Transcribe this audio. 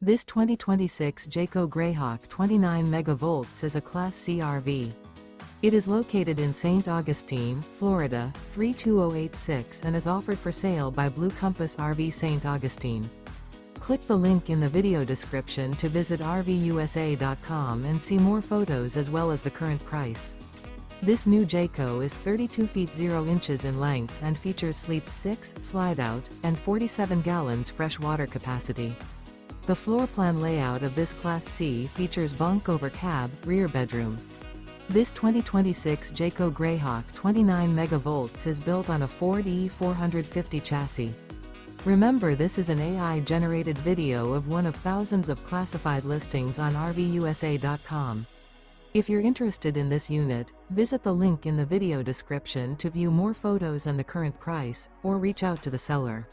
This 2026 Jayco Greyhawk 29MV is a Class C RV. It is located in St. Augustine, Florida, 32086 and is offered for sale by Blue Compass RV St. Augustine. Click the link in the video description to visit RVUSA.com and see more photos as well as the current price. This new Jayco is 32 feet 0 inches in length and features sleep 6, slide-out, and 47 gallons fresh water capacity. The floor plan layout of this Class C features bunk over cab, rear bedroom. This 2026 Jayco Greyhawk 29MV is built on a Ford E450 chassis. Remember, this is an AI-generated video of one of thousands of classified listings on RVUSA.com. If you're interested in this unit, visit the link in the video description to view more photos and the current price, or reach out to the seller.